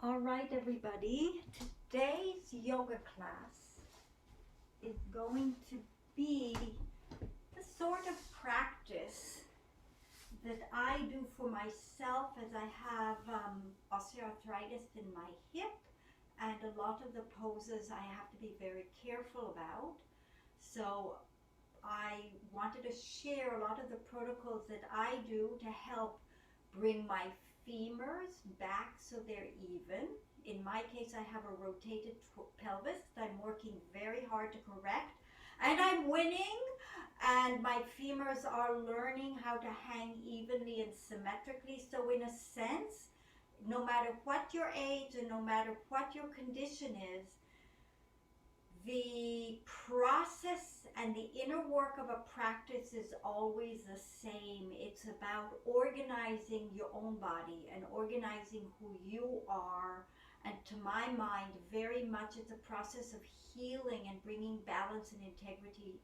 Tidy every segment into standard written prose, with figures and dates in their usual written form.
All right, everybody. Today's yoga class is going to be the sort of practice that I do for myself as I have osteoarthritis in my hip, and a lot of the poses I have to be very careful about. So I wanted to share a lot of the protocols that I do to help bring my femurs back so they're even. In my case, I have a rotated pelvis that I'm working very hard to correct, and I'm winning, and my femurs are learning how to hang evenly and symmetrically. So in a sense, no matter what your age and no matter what your condition is, the process and the inner work of a practice is always the same. It's about organizing your own body and organizing who you are. And to my mind, very much it's a process of healing and bringing balance and integrity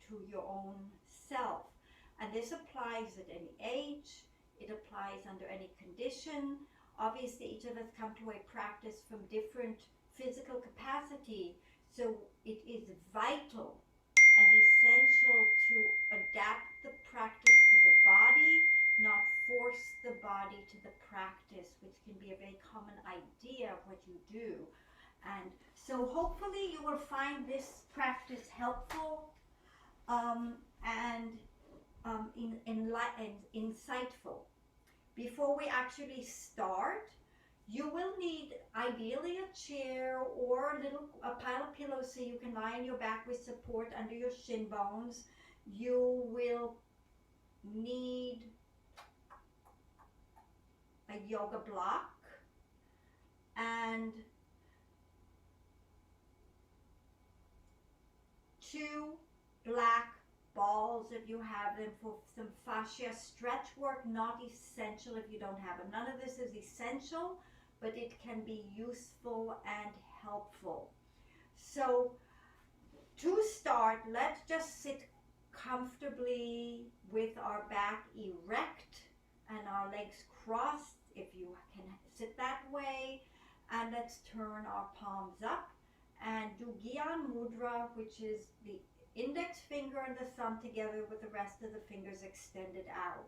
to your own self. And this applies at any age. It applies under any condition. Obviously, each of us come to a practice from different physical capacity. So it is vital and essential to adapt the practice to the body, not force the body to the practice, which can be a very common idea of what you do. And so hopefully you will find this practice helpful and insightful. Before we actually start, you will need ideally a chair or a pile of pillows so you can lie on your back with support under your shin bones. You will need a yoga block and 2 black balls if you have them for some fascia stretch work. Not essential if you don't have them. None of this is essential, but it can be useful and helpful. So to start, let's just sit comfortably with our back erect and our legs crossed if you can sit that way. And let's turn our palms up and do Gyan Mudra, which is the index finger and the thumb together with the rest of the fingers extended out.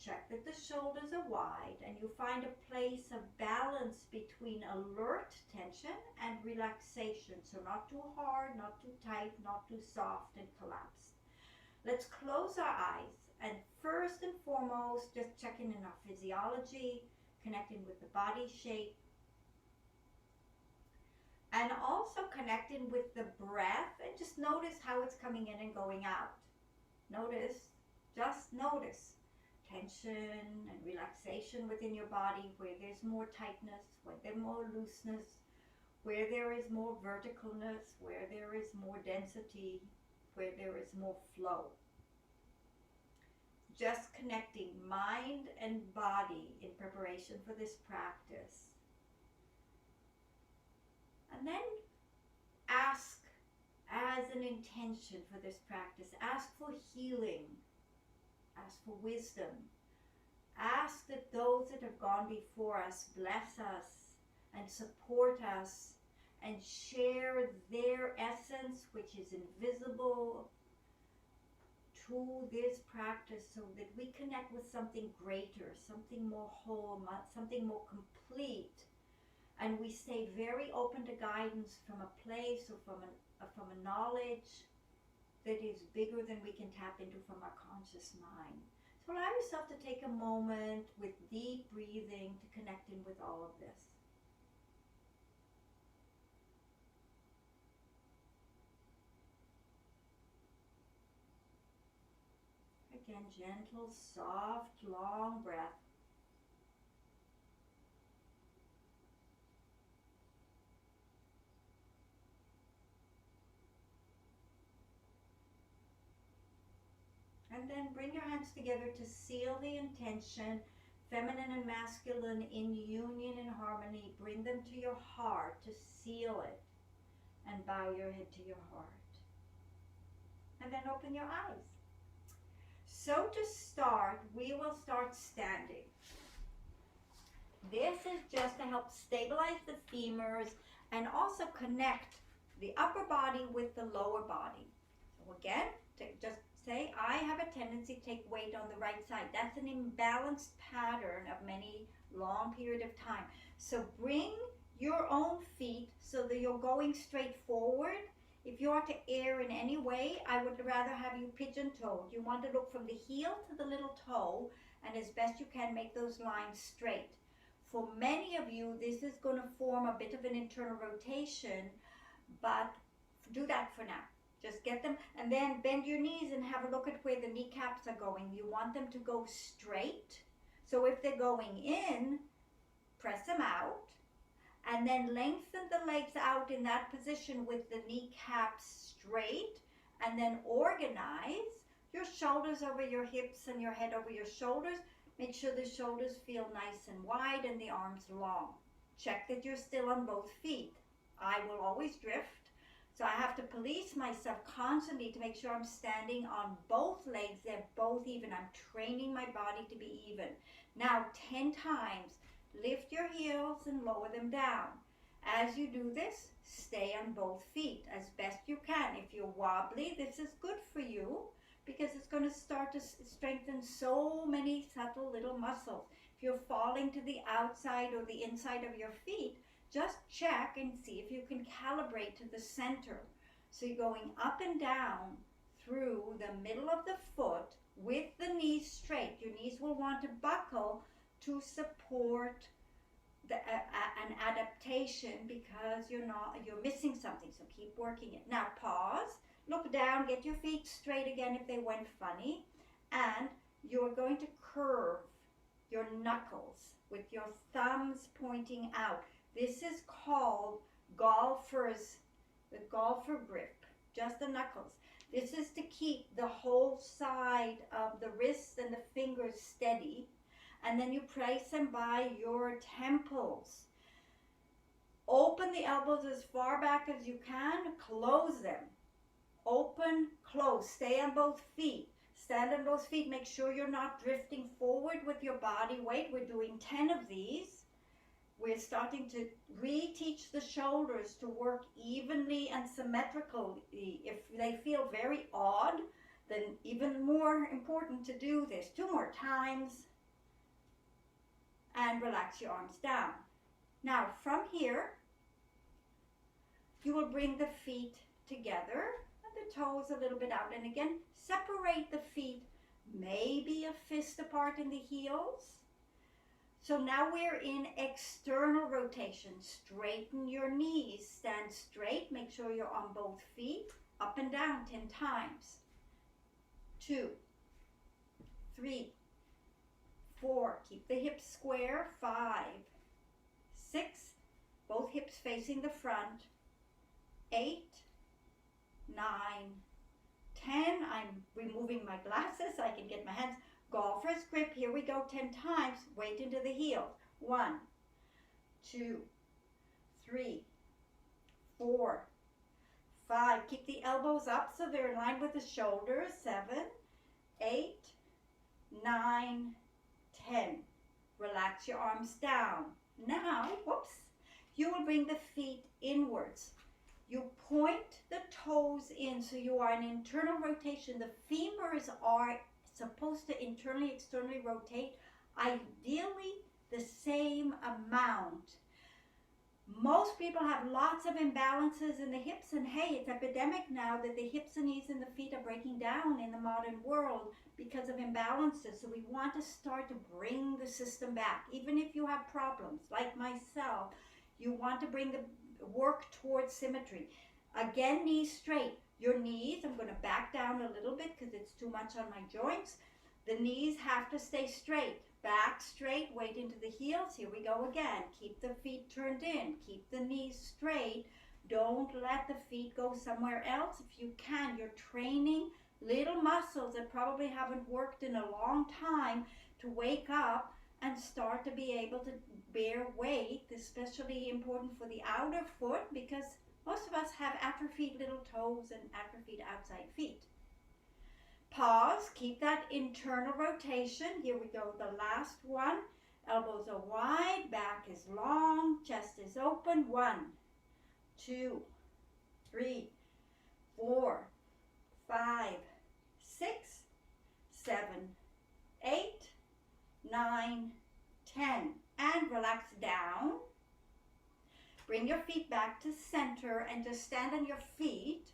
Check that the shoulders are wide and you find a place of balance between alert tension and relaxation. So not too hard, not too tight, not too soft and collapsed. Let's close our eyes and first and foremost, just checking in our physiology, connecting with the body shape, and also connecting with the breath, and just notice how it's coming in and going out. Just notice tension and relaxation within your body, where there's more tightness, where there's more looseness, where there is more verticalness, where there is more density, where there is more flow. Just connecting mind and body in preparation for this practice. And then ask as an intention for this practice. Ask for healing. Ask for wisdom. Ask that those that have gone before us bless us and support us and share their essence, which is invisible, to this practice, so that we connect with something greater, something more whole, something more complete. And we stay very open to guidance from a place or from a knowledge that is bigger than we can tap into from our conscious mind. So allow yourself to take a moment with deep breathing to connect in with all of this. Again, gentle, soft, long breath. And then bring your hands together to seal the intention, feminine and masculine in union and harmony. Bring them to your heart to seal it, and bow your head to your heart. And then open your eyes. So to start, we will start standing. This is just to help stabilize the femurs and also connect the upper body with the lower body. So again, just say, I have a tendency to take weight on the right side. That's an imbalanced pattern of many long period of time. So bring your own feet so that you're going straight forward. If you are to err in any way, I would rather have you pigeon-toed. You want to look from the heel to the little toe, and as best you can make those lines straight. For many of you, this is going to form a bit of an internal rotation, but do that for now. Just get them, and then bend your knees and have a look at where the kneecaps are going. You want them to go straight. So if they're going in, press them out, and then lengthen the legs out in that position with the kneecaps straight, and then organize your shoulders over your hips and your head over your shoulders. Make sure the shoulders feel nice and wide and the arms long. Check that you're still on both feet. I will always drift, so I have to police myself constantly to make sure I'm standing on both legs. They're both even. I'm training my body to be even. Now 10 times. Lift your heels and lower them down. As you do this, stay on both feet as best you can. If you're wobbly, this is good for you because it's going to start to strengthen so many subtle little muscles. If you're falling to the outside or the inside of your feet, just check and see if you can calibrate to the center. So you're going up and down through the middle of the foot with the knees straight. Your knees will want to buckle to support an adaptation because you're missing something. So keep working it. Now pause, look down, get your feet straight again if they went funny, and you're going to curve your knuckles with your thumbs pointing out. This is called the golfer grip, just the knuckles. This is to keep the whole side of the wrists and the fingers steady. And then you place them by your temples. Open the elbows as far back as you can. Close them. Open, close. Stay on both feet. Stand on both feet. Make sure you're not drifting forward with your body weight. We're doing 10 of these. We're starting to reteach the shoulders to work evenly and symmetrically. If they feel very odd, then even more important to do this. 2 more times. And relax your arms down. Now from here, you will bring the feet together and the toes a little bit out. And again, separate the feet, maybe a fist apart in the heels. So now we're in external rotation. Straighten your knees, stand straight, make sure you're on both feet, up and down 10 times. 2, 3, 4, keep the hips square. 5, 6, both hips facing the front. 8, 9, 10. I'm removing my glasses so I can get my hands. Golfer's grip, here we go 10 times. Weight into the heel. 1, 2, 3, 4, 5. Keep the elbows up so they're in line with the shoulders. 7, 8, 9, 10. Relax your arms down. Now, you will bring the feet inwards. You point the toes in so you are in internal rotation. The femurs are supposed to internally, externally rotate, ideally the same amount. Most people have lots of imbalances in the hips, and hey, it's epidemic now that the hips and knees and the feet are breaking down in the modern world because of imbalances. So we want to start to bring the system back. Even if you have problems like myself, you want to bring the work towards symmetry. Again, knees straight. Your knees, I'm going to back down a little bit because it's too much on my joints. The knees have to stay straight. Back straight, weight into the heels. Here we go again. Keep the feet turned in. Keep the knees straight. Don't let the feet go somewhere else. If you can, you're training little muscles that probably haven't worked in a long time to wake up and start to be able to bear weight, especially important for the outer foot because most of us have atrophied little toes and atrophied outside feet. Pause, keep that internal rotation. Here we go, the last one. Elbows are wide, back is long, chest is open. 1, 2, 3, 4, 5, 6, 7, 8, 9, 10. And relax down. Bring your feet back to center and just stand on your feet,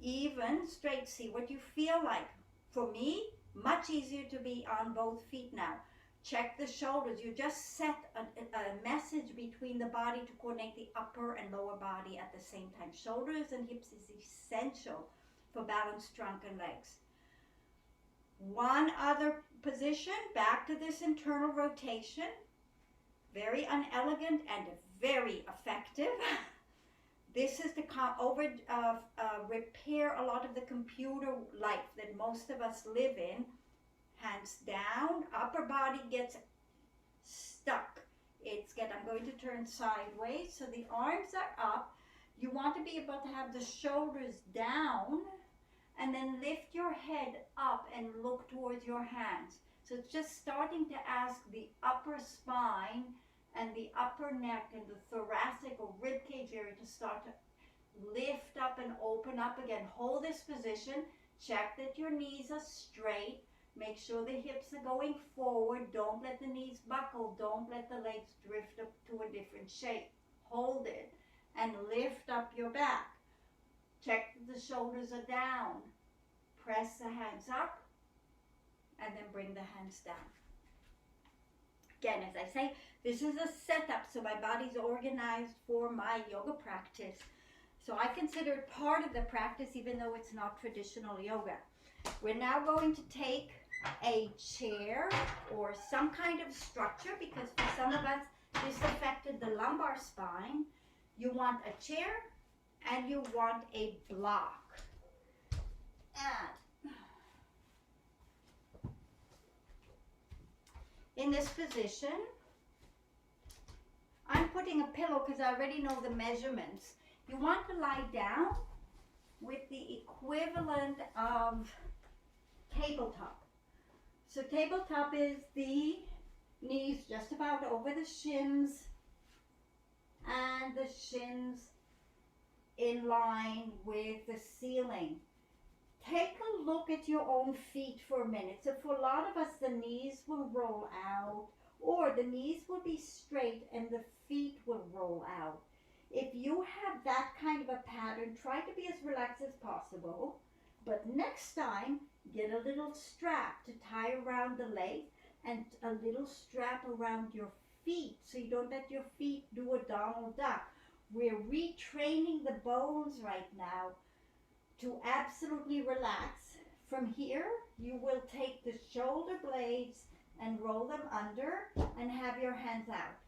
even, straight. See what you feel like. For me, much easier to be on both feet now. Check the shoulders. You just set a message between the body to coordinate the upper and lower body at the same time. Shoulders and hips is essential for balanced trunk and legs. One other position, back to this internal rotation. Very unelegant and very effective. This is to repair a lot of the computer life that most of us live in. Hands down, upper body gets stuck. I'm going to turn sideways, so the arms are up. You want to be able to have the shoulders down and then lift your head up and look towards your hands. So it's just starting to ask the upper spine and the upper neck and the thoracic or rib cage area to start to lift up and open up again. Hold this position. Check that your knees are straight. Make sure the hips are going forward. Don't let the knees buckle. Don't let the legs drift up to a different shape. Hold it and lift up your back. Check that the shoulders are down. Press the hands up and then bring the hands down. Again, as I say, this is a setup, so my body's organized for my yoga practice. So I consider it part of the practice, even though it's not traditional yoga. We're now going to take a chair or some kind of structure, because for some of us, this affected the lumbar spine. You want a chair and you want a block. And in this position, I'm putting a pillow because I already know the measurements. You want to lie down with the equivalent of tabletop. So tabletop is the knees just about over the shins and the shins in line with the ceiling. Take a look at your own feet for a minute. So for a lot of us, the knees will roll out, or the knees will be straight and the feet will roll out. If you have that kind of a pattern, try to be as relaxed as possible. But next time, get a little strap to tie around the legs and a little strap around your feet so you don't let your feet do a Donald Duck. We're retraining the bones right now to absolutely relax. From here, you will take the shoulder blades and roll them under and have your hands out.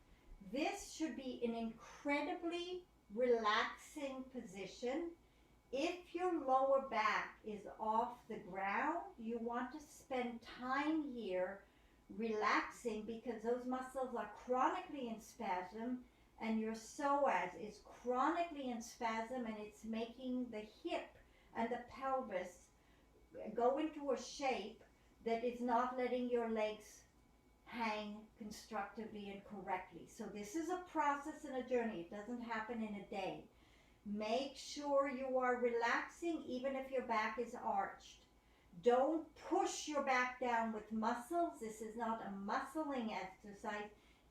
This should be an incredibly relaxing position. If your lower back is off the ground, you want to spend time here relaxing, because those muscles are chronically in spasm and your psoas is chronically in spasm, and it's making the hip and the pelvis go into a shape that is not letting your legs hang constructively and correctly. So this is a process and a journey. It doesn't happen in a day. Make sure you are relaxing even if your back is arched. Don't push your back down with muscles. This is not a muscling exercise.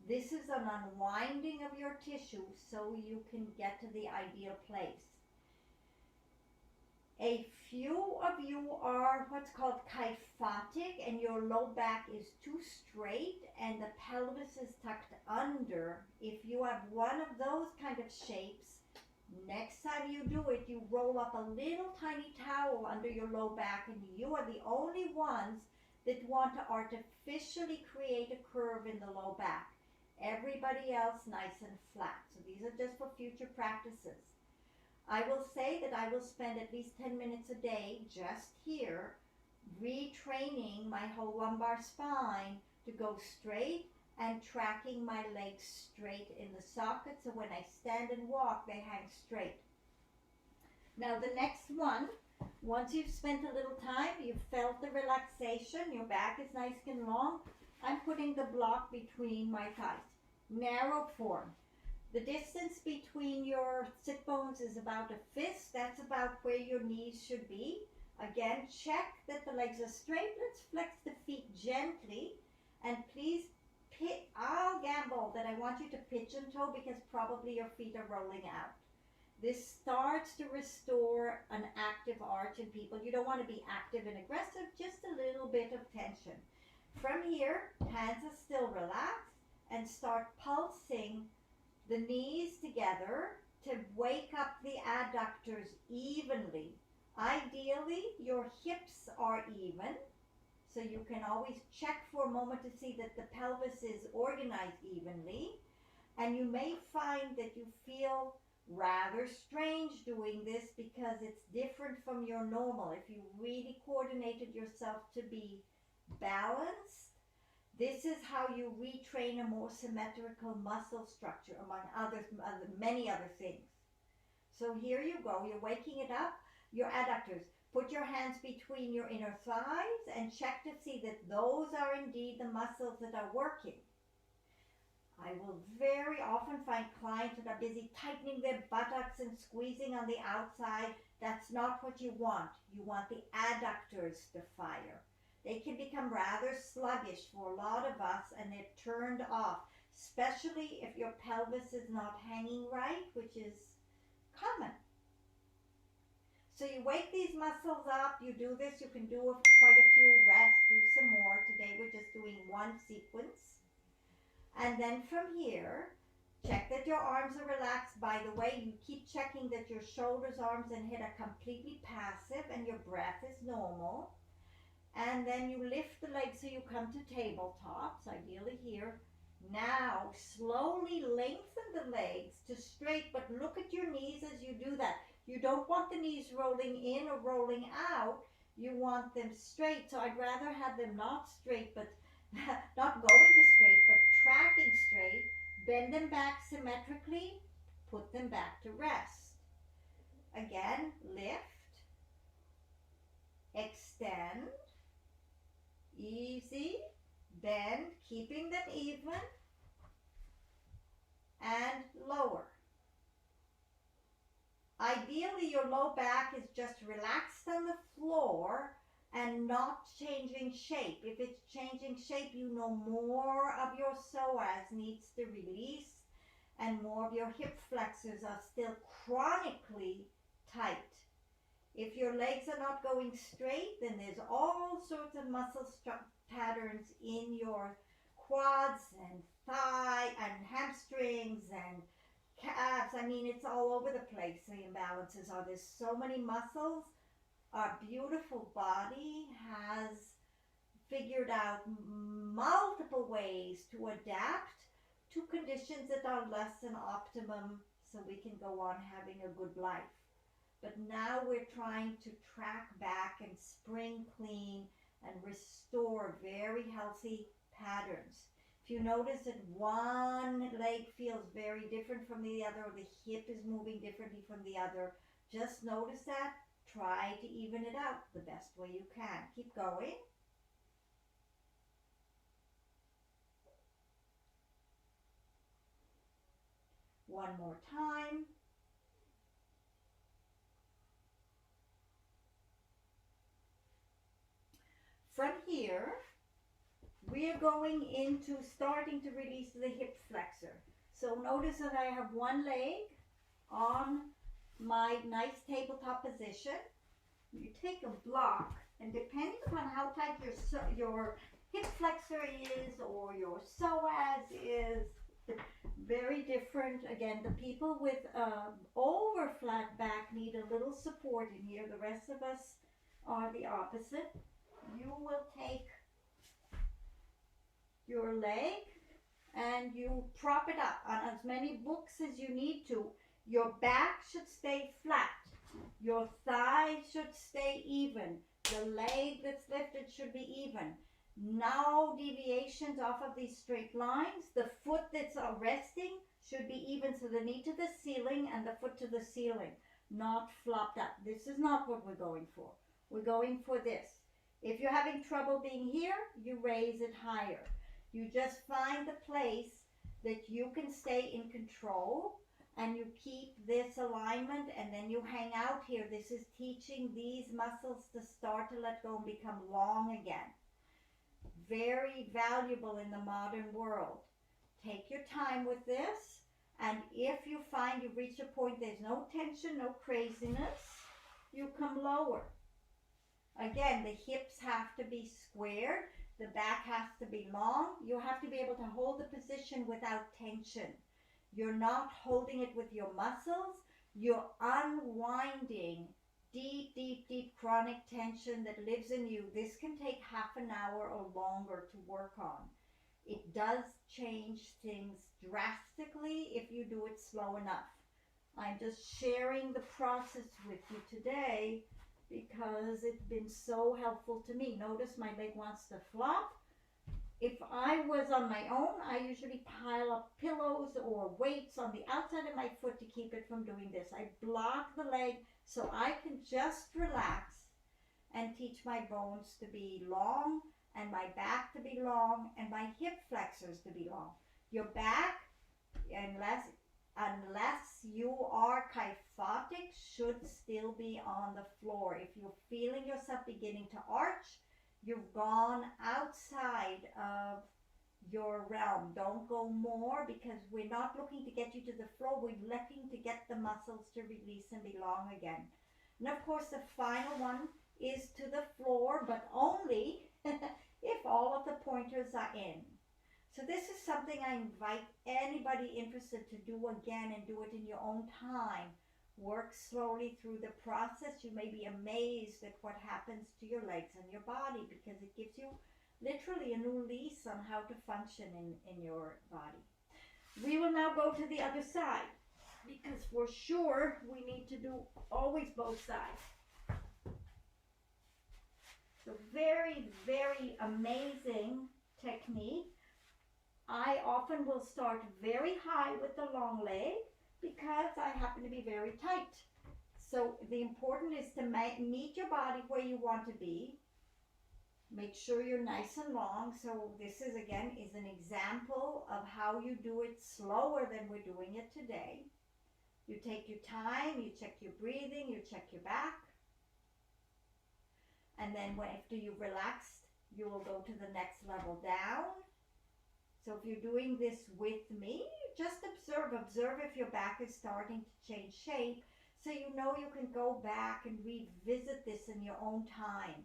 This is an unwinding of your tissue so you can get to the ideal place. A few of you are what's called kyphotic, and your low back is too straight and the pelvis is tucked under. If you have one of those kind of shapes, next time you do it, you roll up a little tiny towel under your low back, and you are the only ones that want to artificially create a curve in the low back. Everybody else nice and flat. So these are just for future practices. I will say that I will spend at least 10 minutes a day just here retraining my whole lumbar spine to go straight and tracking my legs straight in the socket, so when I stand and walk, they hang straight. Now the next one, once you've spent a little time, you've felt the relaxation, your back is nice and long, I'm putting the block between my thighs. Narrow form. The distance between your sit bones is about a fist. That's about where your knees should be. Again, check that the legs are straight. Let's flex the feet gently. And please, I'll gamble that I want you to pigeon toe because probably your feet are rolling out. This starts to restore an active arch in people. You don't want to be active and aggressive, just a little bit of tension. From here, hands are still relaxed and start pulsing the knees together to wake up the adductors evenly. Ideally, your hips are even, so you can always check for a moment to see that the pelvis is organized evenly. And you may find that you feel rather strange doing this because it's different from your normal. If you really coordinated yourself to be balanced, this is how you retrain a more symmetrical muscle structure, among many other things. So here you go. You're waking it up. Your adductors. Put your hands between your inner thighs and check to see that those are indeed the muscles that are working. I will very often find clients that are busy tightening their buttocks and squeezing on the outside. That's not what you want. You want the adductors to fire. They can become rather sluggish for a lot of us, and they're turned off, especially if your pelvis is not hanging right, which is common. So you wake these muscles up, you do this, you can do quite a few rests, do some more. Today we're just doing one sequence. And then from here, check that your arms are relaxed. By the way, you keep checking that your shoulders, arms, and head are completely passive and your breath is normal. And then you lift the legs so you come to tabletops, ideally here. Now, slowly lengthen the legs to straight, but look at your knees as you do that. You don't want the knees rolling in or rolling out. You want them straight. So I'd rather have them not straight, but not going to straight, but tracking straight. Bend them back symmetrically. Put them back to rest. Again, lift, extend, easy, bend, keeping them even, and lower. Ideally, your low back is just relaxed on the floor and not changing shape. If it's changing shape, you know more of your psoas needs to release and more of your hip flexors are still chronically tight. If your legs are not going straight, then there's all sorts of muscle patterns in your quads and thigh and hamstrings and calves. I mean, it's all over the place, the imbalances are. There's so many muscles. Our beautiful body has figured out multiple ways to adapt to conditions that are less than optimum so we can go on having a good life. But now we're trying to track back and spring clean and restore very healthy patterns. If you notice that one leg feels very different from the other, or the hip is moving differently from the other, just notice that. Try to even it out the best way you can. Keep going. One more time. From here, we are going into starting to release the hip flexor. So notice that I have one leg on my nice tabletop position. You take a block, and depending upon how tight your hip flexor is or your psoas is, very different. Again, the people with over flat back need a little support in here. The rest of us are the opposite. You will take your leg and you prop it up on as many books as you need to. Your back should stay flat. Your thighs should stay even. The leg that's lifted should be even. No deviations off of these straight lines. The foot that's resting should be even, so the knee to the ceiling and the foot to the ceiling, not flopped up. This is not what we're going for. We're going for this. If you're having trouble being here, you raise it higher. You just find the place that you can stay in control, and you keep this alignment, and then you hang out here. This is teaching these muscles to start to let go and become long again. Very valuable in the modern world. Take your time with this, and if you find you've reached a point there's no tension, no craziness, you come lower. Again, the hips have to be squared, the back has to be long. You have to be able to hold the position without tension. You're not holding it with your muscles. You're unwinding deep, deep, deep chronic tension that lives in you. This can take half an hour or longer to work on. It does change things drastically if you do it slow enough. I'm just sharing the process with you today because it's been so helpful to me. Notice my leg wants to flop. If I was on my own, I usually pile up pillows or weights on the outside of my foot to keep it from doing this. I block the leg so I can just relax and teach my bones to be long and my back to be long and my hip flexors to be long. Your back, unless you are kyphotic, should still be on the floor. If you're feeling yourself beginning to arch, you've gone outside of your realm. Don't go more, because we're not looking to get you to the floor. We're looking to get the muscles to release and be long again. And of course, the final one is to the floor, but only if all of the pointers are in. So this is something I invite anybody interested to do again, and do it in your own time. Work slowly through the process. You may be amazed at what happens to your legs and your body, because it gives you literally a new lease on how to function in your body. We will now go to the other side, because for sure we need to do always both sides. So very, very amazing technique. I often will start very high with the long leg because I happen to be very tight. So the important is to meet your body where you want to be. Make sure you're nice and long. So this is again is an example of how you do it slower than we're doing it today. You take your time, you check your breathing, you check your back. And then after you've relaxed, you will go to the next level down. So if you're doing this with me, just observe if your back is starting to change shape, so you know you can go back and revisit this in your own time.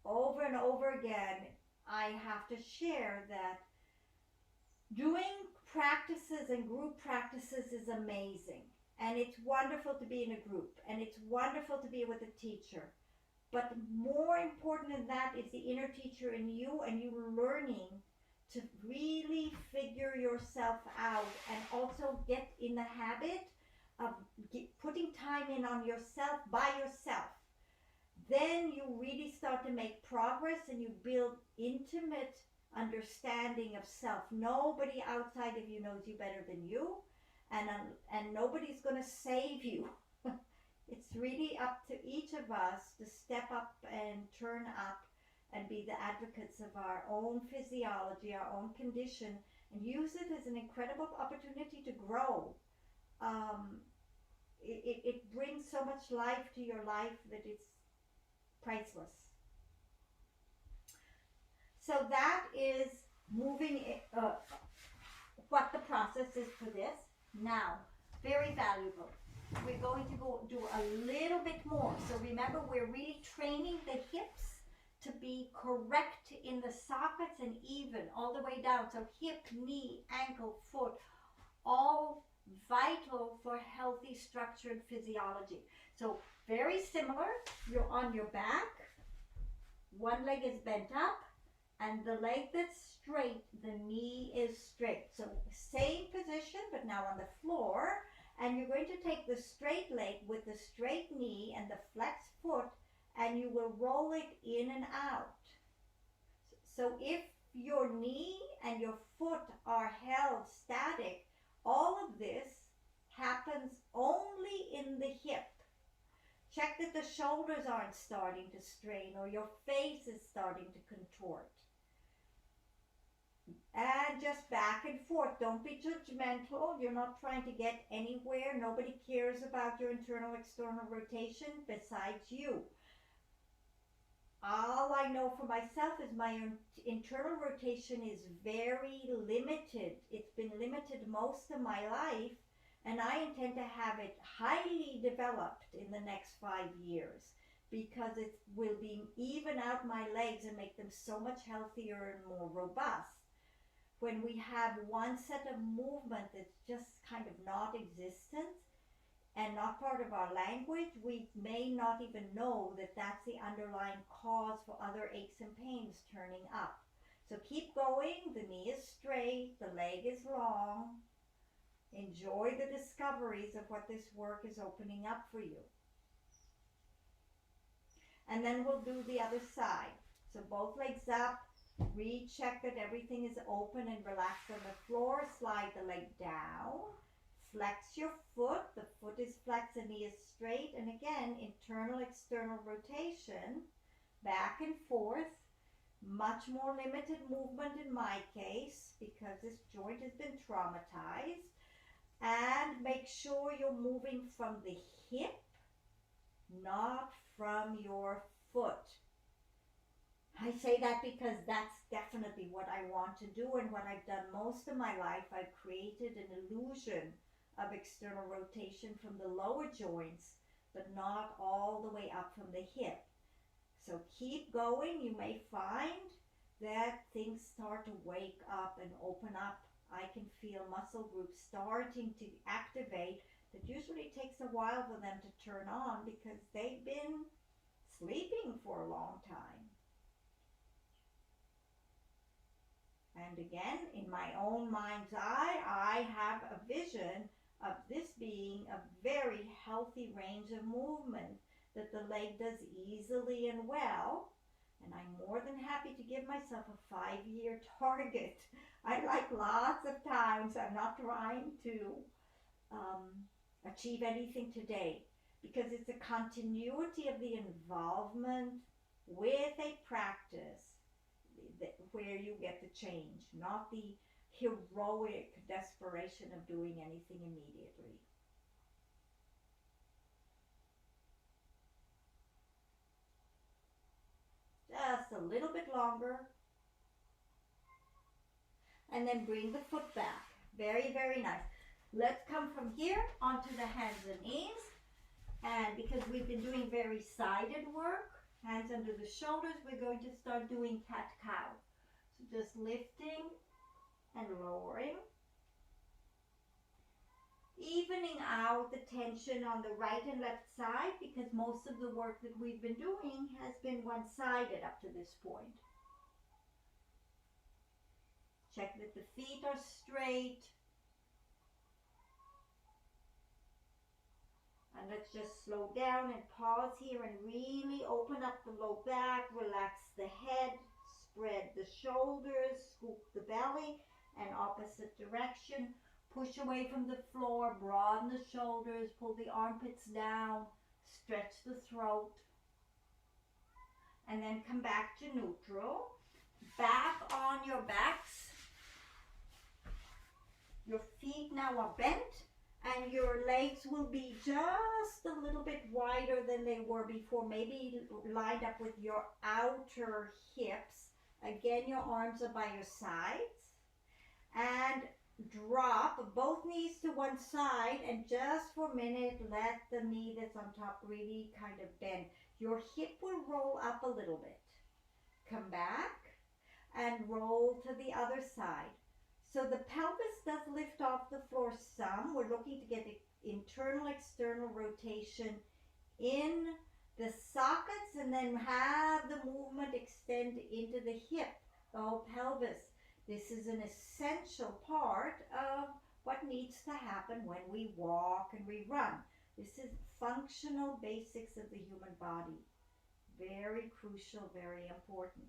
Over and over again, I have to share that doing practices and group practices is amazing. And it's wonderful to be in a group, and it's wonderful to be with a teacher. But more important than that is the inner teacher in you, and you learning to really figure yourself out, and also get in the habit of putting time in on yourself by yourself. Then you really start to make progress, and you build intimate understanding of self. Nobody outside of you knows you better than you, and nobody's going to save you. It's really up to each of us to step up and turn up and be the advocates of our own physiology, our own condition, and use it as an incredible opportunity to grow. It brings so much life to your life that it's priceless. So that is moving, what the process is for this. Now, very valuable. We're going to go do a little bit more. So remember, we're really training the hips to be correct in the sockets and even all the way down. So hip, knee, ankle, foot, all vital for healthy structured physiology. So very similar. You're on your back. One leg is bent up, and the leg that's straight, the knee is straight. So same position, but now on the floor. And you're going to take the straight leg with the straight knee and the flexed foot, and you will roll it in and out. So if your knee and your foot are held static, all of this happens only in the hip. Check that the shoulders aren't starting to strain or your face is starting to contort. just back and forth. Don't be judgmental. You're not trying to get anywhere. Nobody cares about your internal external rotation besides you. All I know for myself is my internal rotation is very limited. It's been limited most of my life, and I intend to have it highly developed in the next 5 years, because it will be even out my legs and make them so much healthier and more robust. When we have one set of movement that's just kind of not existent and not part of our language, we may not even know that that's the underlying cause for other aches and pains turning up. So keep going. The knee is straight, the leg is long. Enjoy the discoveries of what this work is opening up for you. And then we'll do the other side. So both legs up, recheck that everything is open and relaxed on the floor. Slide the leg down. Flex your foot. The foot is flexed, the knee is straight. And again, internal, external rotation, back and forth. Much more limited movement in my case because this joint has been traumatized. And make sure you're moving from the hip, not from your foot. I say that because that's definitely what I want to do and what I've done most of my life. I've created an illusion of external rotation from the lower joints, but not all the way up from the hip. So keep going. You may find that things start to wake up and open up. I can feel muscle groups starting to activate. That usually takes a while for them to turn on because they've been sleeping for a long time. And again, in my own mind's eye, I have a vision of this being a very healthy range of movement that the leg does easily and well. And I'm more than happy to give myself a 5-year target. I like lots of times. I'm not trying to achieve anything today because it's a continuity of the involvement with a practice where you get the change, not the heroic desperation of doing anything immediately. Just a little bit longer. And then bring the foot back. Very, very nice. Let's come from here onto the hands and knees. And because we've been doing very sided work, hands under the shoulders, we're going to start doing cat-cow. So just lifting and lowering. Evening out the tension on the right and left side because most of the work that we've been doing has been one-sided up to this point. Check that the feet are straight. And let's just slow down and pause here and really open up the low back, relax the head, spread the shoulders, scoop the belly, and opposite direction. Push away from the floor, broaden the shoulders, pull the armpits down, stretch the throat, and then come back to neutral. Back on your backs. Your feet now are bent, and your legs will be just a little bit wider than they were before, maybe lined up with your outer hips. Again, your arms are by your sides. And drop both knees to one side, and just for a minute, let the knee that's on top really kind of bend. Your hip will roll up a little bit. Come back and roll to the other side. So the pelvis does lift off the floor some. We're looking to get internal, external rotation in the sockets and then have the movement extend into the hip, the whole pelvis. This is an essential part of what needs to happen when we walk and we run. This is functional basics of the human body. Very crucial, very important.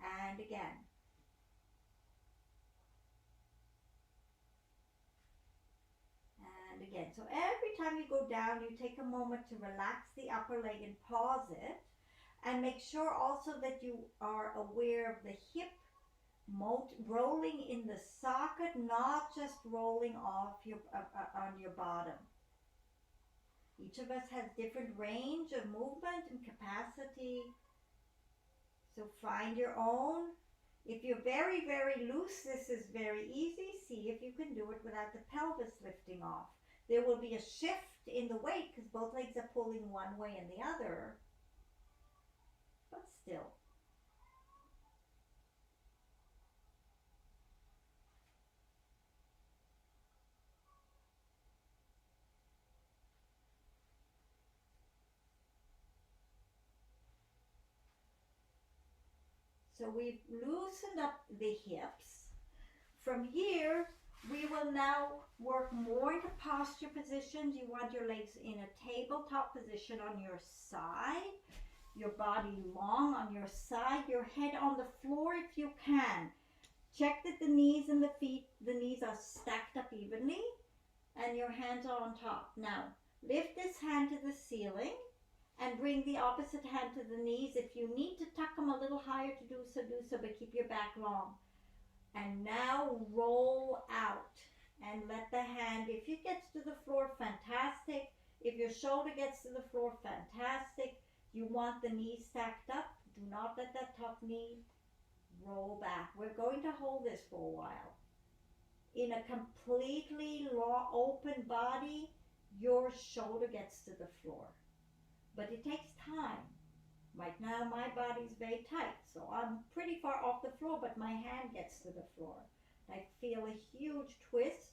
And again. And again. So every time you go down, you take a moment to relax the upper leg and pause it. And make sure also that you are aware of the hip rolling in the socket, not just rolling off your on your bottom. Each of us has different range of movement and capacity, so find your own. If you're very, very loose, this is very easy. See if you can do it without the pelvis lifting off. There will be a shift in the weight because both legs are pulling one way and the other, but still. So we've loosened up the hips. From here, we will now work more into posture positions. You want your legs in a tabletop position on your side, your body long on your side, your head on the floor if you can. Check that the knees and the feet, the knees are stacked up evenly and your hands are on top. Now, lift this hand to the ceiling and bring the opposite hand to the knees. If you need to tuck them a little higher to do so, but keep your back long. And now roll out and let the hand, if it gets to the floor, fantastic. If your shoulder gets to the floor, fantastic. You want the knees stacked up. Do not let that top knee roll back. We're going to hold this for a while. In a completely open body, your shoulder gets to the floor. But it takes time. Right now my body's very tight, so I'm pretty far off the floor, but my hand gets to the floor. I feel a huge twist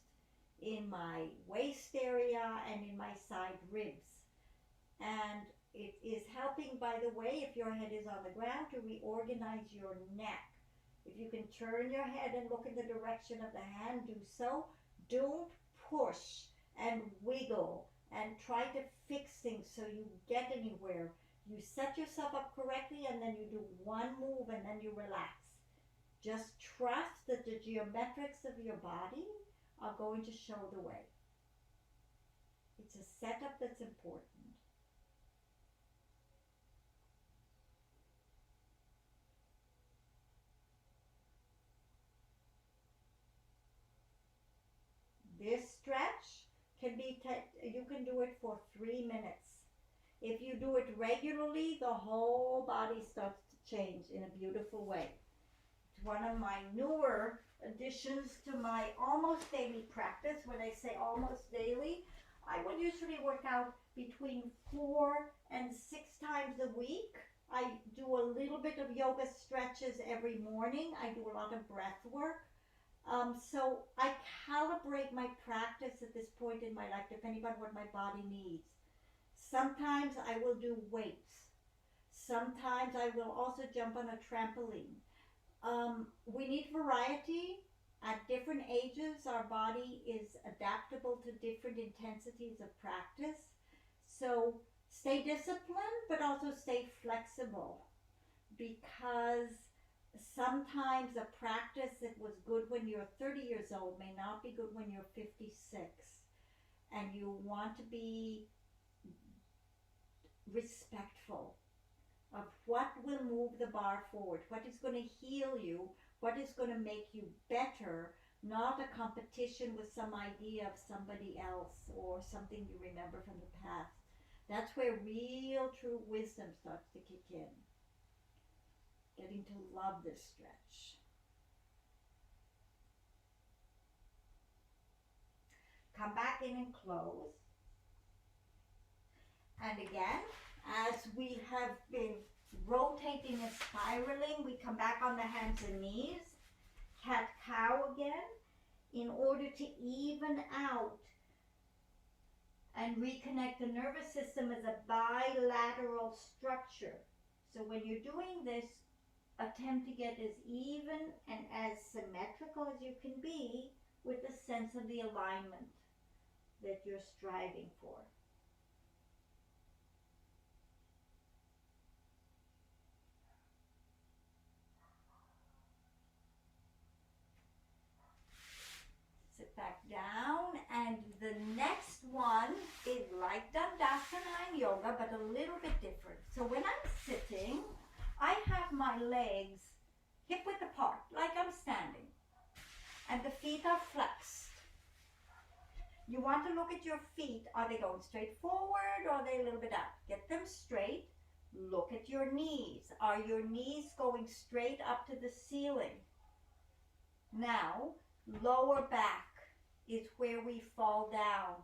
in my waist area and in my side ribs. And it is helping, by the way, if your head is on the ground, to reorganize your neck. If you can turn your head and look in the direction of the hand, do so. Don't push and wiggle and try to fix things so you get anywhere. You set yourself up correctly and then you do one move and then you relax. Just trust that the geometrics of your body are going to show the way. It's a setup that's important. This stretch can be, you can do it for 3 minutes. If you do it regularly, the whole body starts to change in a beautiful way. It's one of my newer additions to my almost daily practice. When I say almost daily, I will usually work out between 4 and 6 times a week. I do a little bit of yoga stretches every morning. I do a lot of breath work. So I calibrate my practice at this point in my life depending on what my body needs. Sometimes I will do weights. Sometimes I will also jump on a trampoline. We need variety. At different ages, our body is adaptable to different intensities of practice. So stay disciplined, but also stay flexible, because sometimes a practice that was good when you're 30 years old may not be good when you're 56. And you want to be respectful of what will move the bar forward, what is going to heal you, what is going to make you better, not a competition with some idea of somebody else or something you remember from the past. That's where real true wisdom starts to kick in. Getting to love this stretch. Come back in and close. And again, as we have been rotating and spiraling, we come back on the hands and knees. Cat-cow again, in order to even out and reconnect the nervous system as a bilateral structure. So when you're doing this, attempt to get as even and as symmetrical as you can be with the sense of the alignment that you're striving for. Sit back down, and the next one is like Dandasana and yoga, but a little bit different. So when I'm sitting, I have my legs hip width apart, like I'm standing. feet are flexed. You want to look at your feet. Are they going straight forward or are they a little bit up? Get them straight. Look at your knees. Are your knees going straight up to the ceiling? Now, lower back is where we fall down.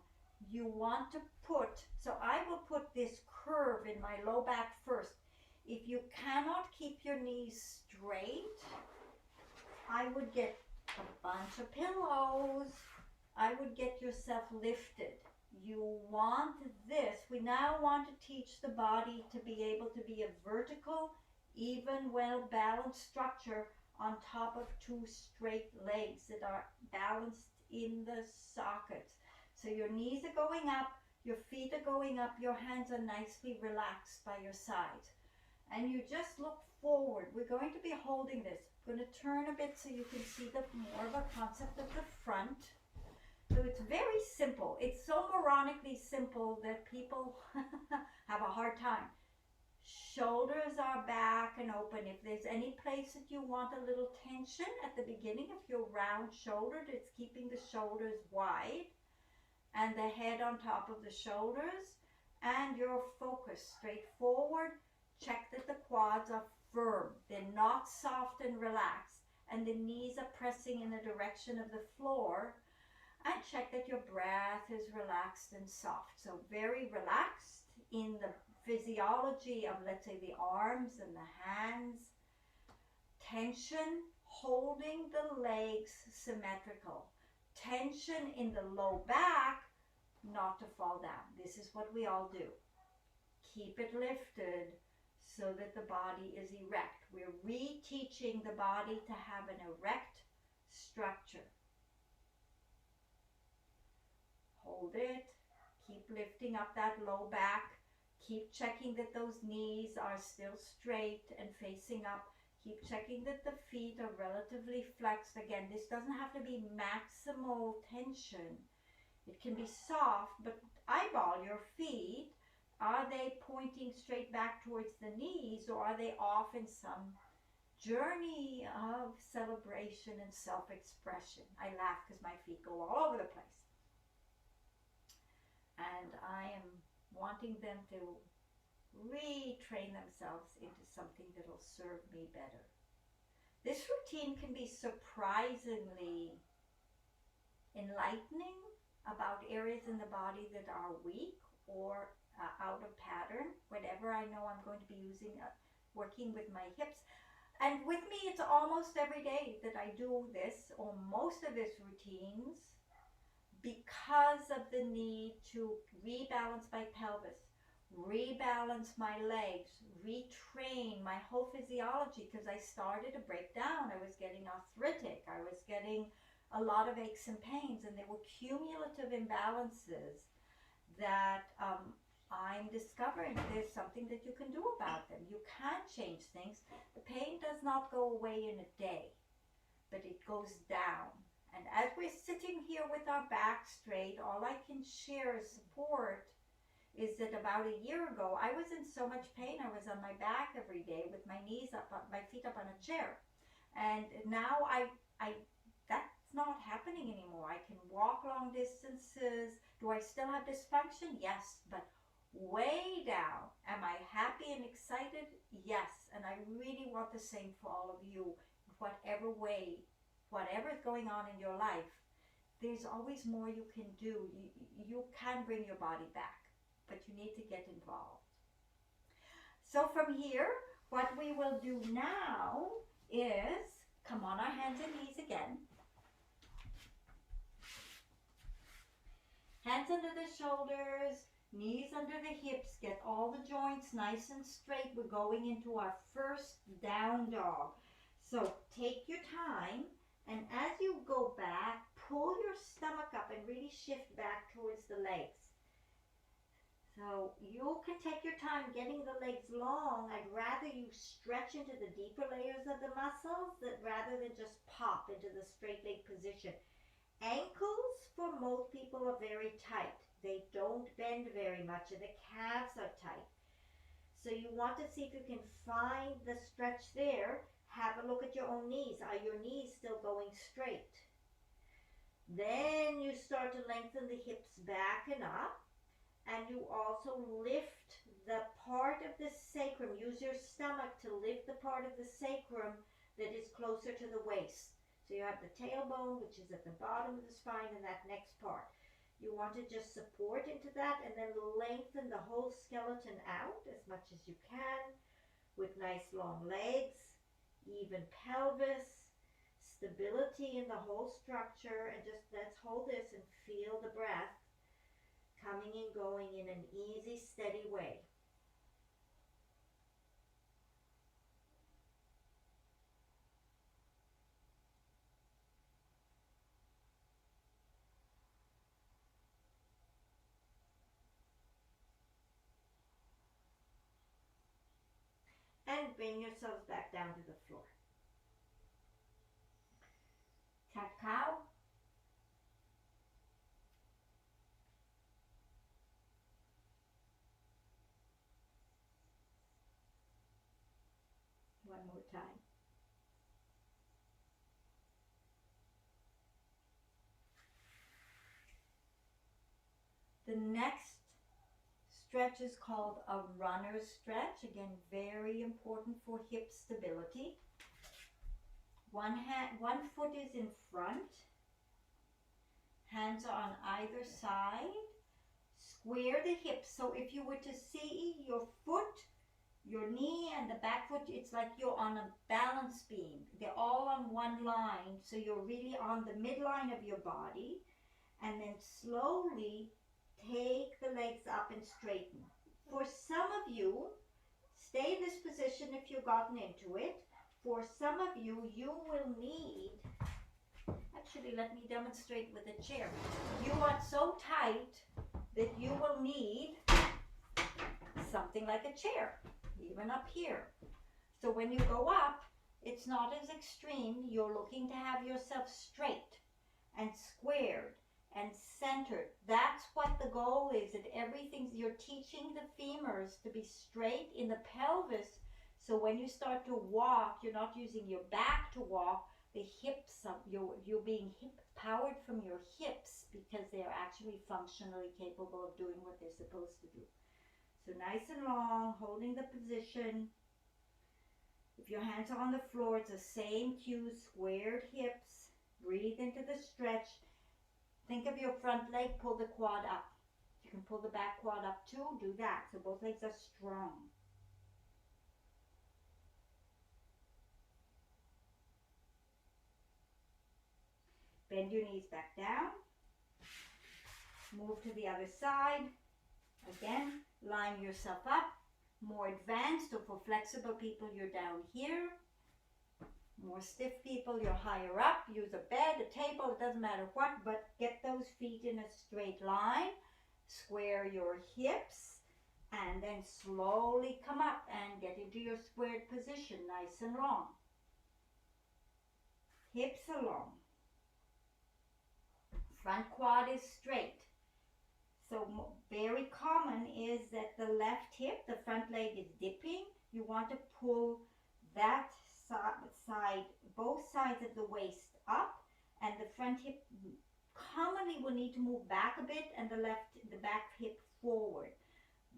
You want to put, so I will put this curve in my low back first. If you cannot keep your knees straight, I would get a bunch of pillows. I would get yourself lifted. You want this. We now want to teach the body to be able to be a vertical, even, well-balanced structure on top of two straight legs that are balanced in the sockets. So your knees are going up, your feet are going up, your hands are nicely relaxed by your sides. And you just look forward. We're going to be holding this. I'm going to turn a bit so you can see the more of a concept of the front. So it's very simple. It's so moronically simple that people have a hard time. Shoulders are back and open. If there's any place that you want a little tension at the beginning, if you're round shouldered, it's keeping the shoulders wide and the head on top of the shoulders, and your focus straight forward. Check that the quads are firm. They're not soft and relaxed, and the knees are pressing in the direction of the floor. And check that your breath is relaxed and soft. So very relaxed in the physiology of, let's say, the arms and the hands. Tension, holding the legs symmetrical. Tension in the low back, not to fall down. This is what we all do. Keep it lifted so that the body is erect. We're reteaching the body to have an erect structure. Hold it. Keep lifting up that low back. Keep checking that those knees are still straight and facing up. Keep checking that the feet are relatively flexed. Again, this doesn't have to be maximal tension. It can be soft, but eyeball your feet. Are they pointing straight back towards the knees, or are they off in some journey of celebration and self-expression? I laugh because my feet go all over the place. And I am wanting them to retrain themselves into something that will serve me better. This routine can be surprisingly enlightening about areas in the body that are weak or out of pattern. Whenever I know I'm going to be using, working with my hips. And with me, it's almost every day that I do this, or most of this routines, because of the need to rebalance my pelvis, rebalance my legs, retrain my whole physiology, because I started to break down. I was getting arthritic. I was getting a lot of aches and pains, and there were cumulative imbalances that I'm discovering there's something that you can do about them. You can change things. The pain does not go away in a day, but it goes down. And as we're sitting here with our back straight, all I can share as support is that about a year ago, I was in so much pain. I was on my back every day with my knees up, my feet up on a chair. And now that's not happening anymore. I can walk long distances. Do I still have dysfunction? Yes, but way down. Am I happy and excited? Yes. And I really want the same for all of you, whatever way. Whatever is going on in your life, there's always more you can do. You can bring your body back, but you need to get involved. So from here, what we will do now is come on our hands and knees again. Hands under the shoulders, knees under the hips. Get all the joints nice and straight. We're going into our first down dog. So take your time. And as you go back, pull your stomach up and really shift back towards the legs. So you can take your time getting the legs long. I'd rather you stretch into the deeper layers of the muscles rather than just pop into the straight leg position. Ankles for most people are very tight. They don't bend very much, and the calves are tight. So you want to see if you can find the stretch there. Have a look at your own knees. Are your knees still going straight? Then you start to lengthen the hips back and up, and you also lift the part of the sacrum. Use your stomach to lift the part of the sacrum that is closer to the waist. So you have the tailbone, which is at the bottom of the spine, and that next part. You want to just support into that and then lengthen the whole skeleton out as much as you can with nice long legs, even pelvis, stability in the whole structure, and just let's hold this and feel the breath coming and going in an easy, steady way. And bring yourselves back down to the floor. Cat cow. One more time. The next stretch is called a runner's stretch. Again, very important for hip stability. One foot is in front. Hands are on either side. Square the hips. So if you were to see your foot, your knee and the back foot, it's like you're on a balance beam. They're all on one line. So you're really on the midline of your body. And then slowly take the legs up and straighten. For some of you, stay in this position if you've gotten into it. For some of you, you will need, actually let me demonstrate with a chair. You are so tight that you will need something like a chair, even up here. So when you go up, it's not as extreme. You're looking to have yourself straight and squared and centered. That's what the goal is. That everything, you're teaching the femurs to be straight in the pelvis. So when you start to walk, you're not using your back to walk. The hips, you're being hip powered from your hips because they're actually functionally capable of doing what they're supposed to do. So nice and long, holding the position. If your hands are on the floor, it's the same cues, squared hips. Breathe into the stretch. Think of your front leg, pull the quad up. You can pull the back quad up too, do that. So both legs are strong. Bend your knees back down. Move to the other side. Again, line yourself up. More advanced, or for flexible people, you're down here. More stiff people, you're higher up. Use a bed, a table, it doesn't matter what, but get those feet in a straight line. Square your hips, and then slowly come up and get into your squared position, nice and long. Hips along. Front quad is straight. So very common is that the left hip, the front leg is dipping. You want to pull that side, both sides of the waist up, and the front hip commonly will need to move back a bit, and the back hip forward.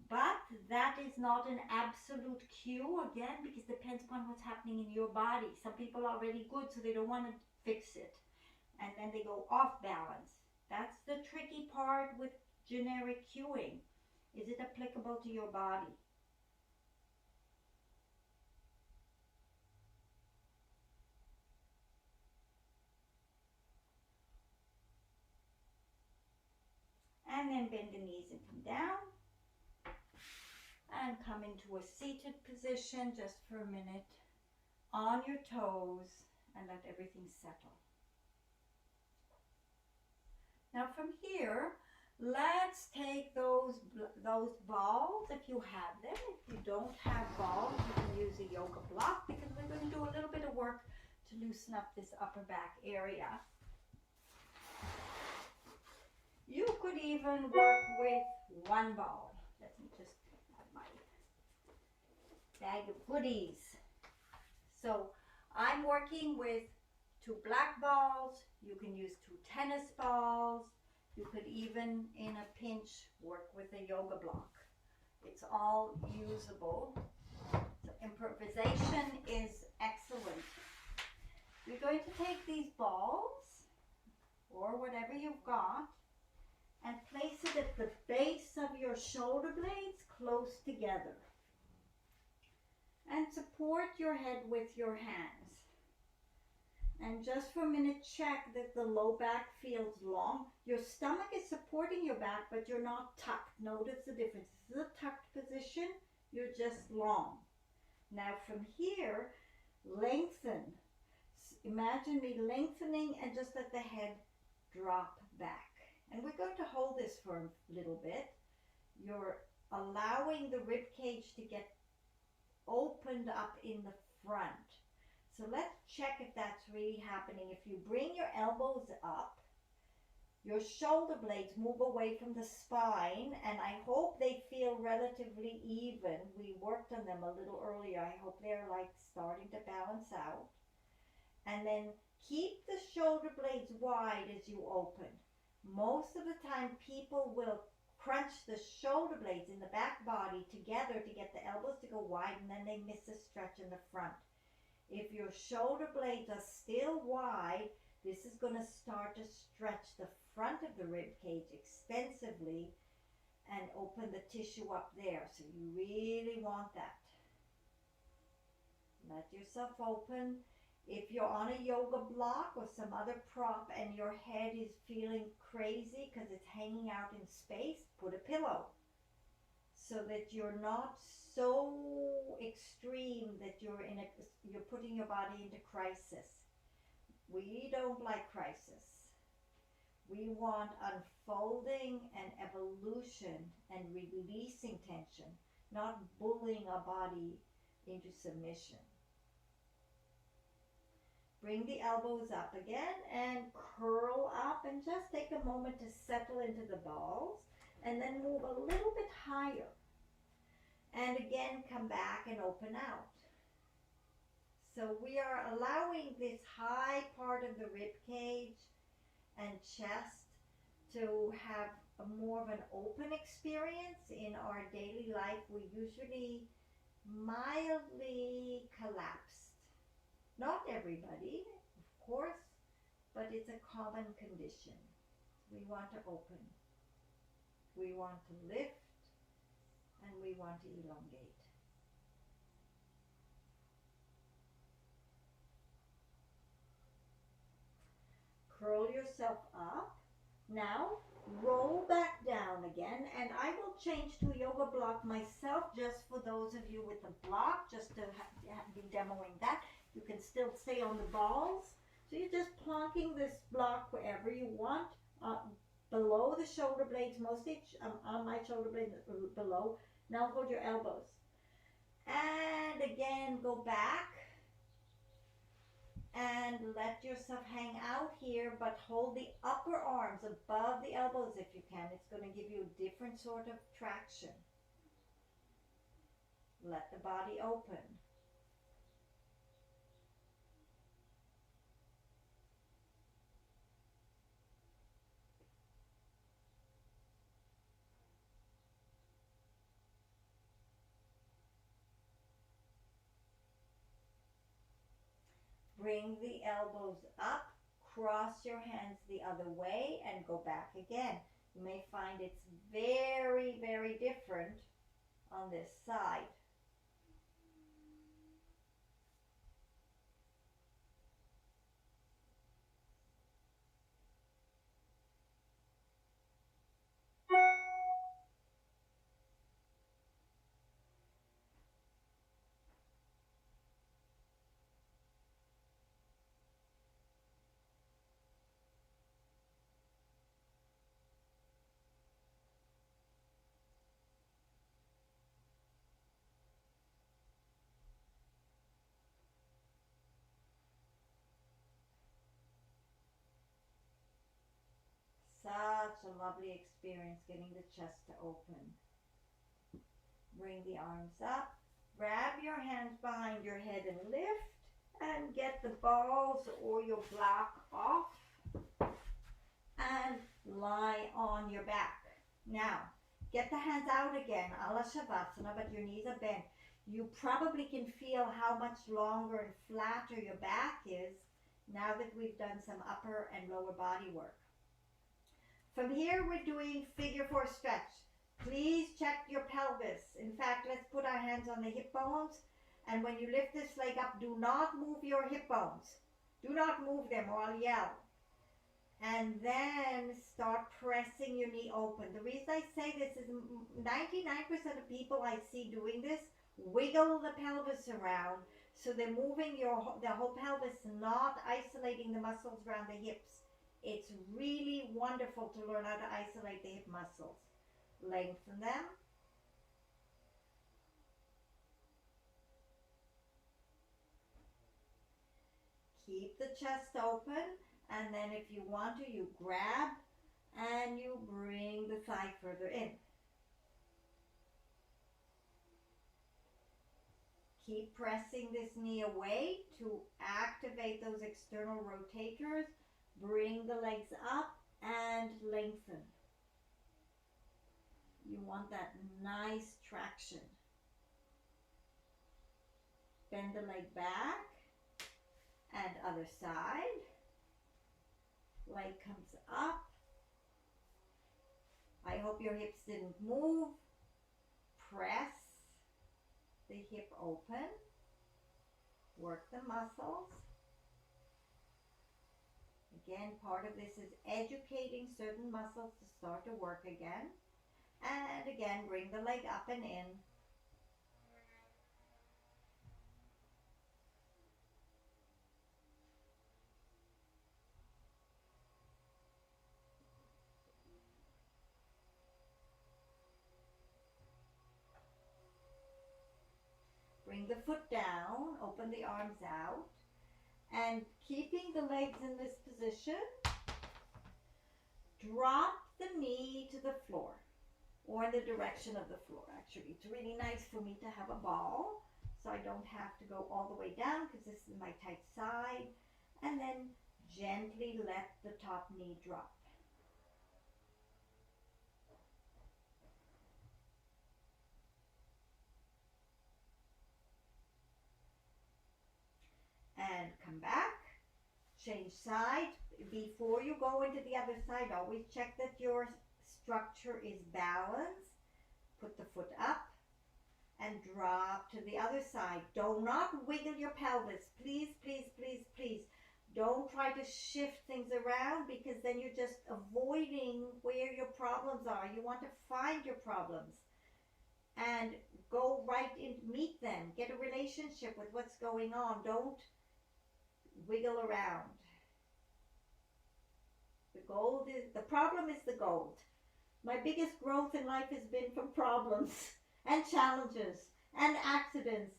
But that is not an absolute cue, again, because it depends upon what's happening in your body. Some people are really good, so they don't want to fix it, and then they go off balance. That's the tricky part with generic cueing. Is it applicable to your body? And then bend the knees and come down. And come into a seated position just for a minute. On your toes, and let everything settle. Now from here, let's take those balls if you have them. If you don't have balls, you can use a yoga block, because we're going to do a little bit of work to loosen up this upper back area. You could even work with one ball. Let me just have my bag of goodies. So I'm working with 2 black balls, you can use 2 tennis balls, you could even in a pinch work with a yoga block. It's all usable. So improvisation is excellent. You're going to take these balls or whatever you've got and place it at the base of your shoulder blades close together. And support your head with your hands. And just for a minute, check that the low back feels long. Your stomach is supporting your back, but you're not tucked. Notice the difference. This is a tucked position. You're just long. Now from here, lengthen. Imagine me lengthening and just let the head drop back. And we're going to hold this for a little bit. You're allowing the rib cage to get opened up in the front. So let's check if that's really happening. If you bring your elbows up, your shoulder blades move away from the spine, and I hope they feel relatively even. We worked on them a little earlier. I hope they're like starting to balance out. And then keep the shoulder blades wide as you open. Most of the time people will crunch the shoulder blades in the back body together to get the elbows to go wide, and then they miss a stretch in the front. If your shoulder blades are still wide, this is going to start to stretch the front of the rib cage extensively and open the tissue up there. So you really want that. Let yourself open. If you're on a yoga block or some other prop and your head is feeling crazy because it's hanging out in space, put a pillow so that you're not so extreme that you're putting your body into crisis. We don't like crisis. We want unfolding and evolution and releasing tension, not bullying our body into submission. Bring the elbows up again and curl up and just take a moment to settle into the balls and then move a little bit higher. And again, come back and open out. So we are allowing this high part of the rib cage and chest to have more of an open experience. In our daily life, we usually mildly collapsed. Not everybody, of course, but it's a common condition. We want to open. We want to lift, and we want to elongate. Curl yourself up. Now, roll back down again, and I will change to a yoga block myself just for those of you with a block, just to be demoing that. You can still stay on the balls. So you're just plonking this block wherever you want, below the shoulder blades, mostly on my shoulder blade below. Now hold your elbows. And again, go back and let yourself hang out here, but hold the upper arms above the elbows if you can. It's going to give you a different sort of traction. Let the body open. Bring the elbows up, cross your hands the other way, and go back again. You may find it's very, very different on this side. Such a lovely experience getting the chest to open. Bring the arms up. Grab your hands behind your head and lift. And get the balls or your block off and lie on your back. Now, get the hands out again, a la Shavasana, but your knees are bent. You probably can feel how much longer and flatter your back is now that we've done some upper and lower body work. From here, we're doing figure four stretch. Please check your pelvis. In fact, let's put our hands on the hip bones. And when you lift this leg up, do not move your hip bones. Do not move them or I'll yell. And then start pressing your knee open. The reason I say this is 99% of people I see doing this wiggle the pelvis around. So they're moving the whole pelvis, not isolating the muscles around the hips. It's really wonderful to learn how to isolate the hip muscles. Lengthen them. Keep the chest open, and then if you want to, you grab and you bring the thigh further in. Keep pressing this knee away to activate those external rotators. Bring the legs up and lengthen. You want that nice traction. Bend the leg back and other side. Leg comes up. I hope your hips didn't move. Press the hip open. Work the muscles. Again, part of this is educating certain muscles to start to work again. And again, bring the leg up and in. Bring the foot down, open the arms out, and keeping the legs in this position, drop the knee to the floor, or in the direction of the floor. Actually, it's really nice for me to have a ball, so I don't have to go all the way down because this is my tight side, and then gently let the top knee drop. And come back, change side. Before you go into the other side, always check that your structure is balanced. Put the foot up and drop to the other side. Do not wiggle your pelvis. Please, please, please, please. Don't try to shift things around because then you're just avoiding where your problems are. You want to find your problems and go right in, meet them, get a relationship with what's going on. Don't wiggle around. The problem is the gold. My biggest growth in life has been from problems and challenges and accidents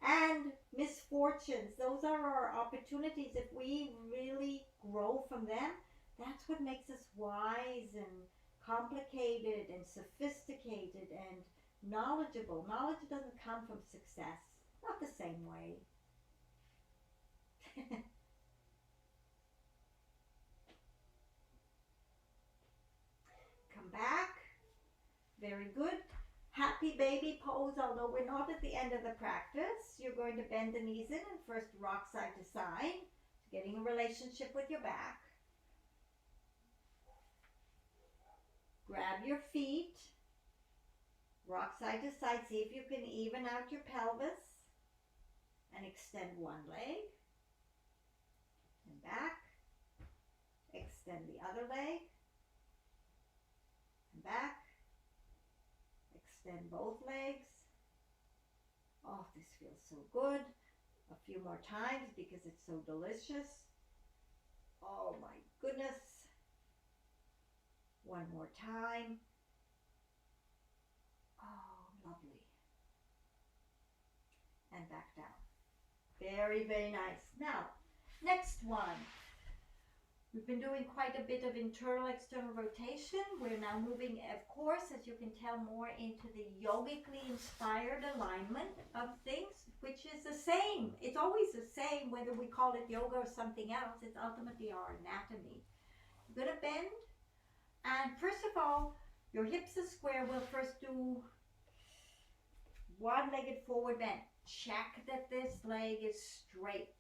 and misfortunes. Those are our opportunities. If we really grow from them, that's what makes us wise and complicated and sophisticated and knowledgeable. Knowledge doesn't come from success, not the same way. Come back. Very good. Happy baby pose, although we're not at the end of the practice. You're going to bend the knees in and first rock side to side, getting a relationship with your back. Grab your feet, rock side to side. See if you can even out your pelvis and extend one leg and back. Extend the other leg and back. Extend both legs. Oh, this feels so good. A few more times because it's so delicious. Oh my goodness. One more time. Oh, lovely. And back down. Very, very nice. Now, next one. been doing quite a bit of internal external rotation. We're now moving, of course, as you can tell, more into the yogically inspired alignment of things, which is the same. It's always the same, whether we call it yoga or something else. It's ultimately our anatomy. You're going to bend, and first of all, your hips are square. We'll first do one-legged forward bend. Check that this leg is straight.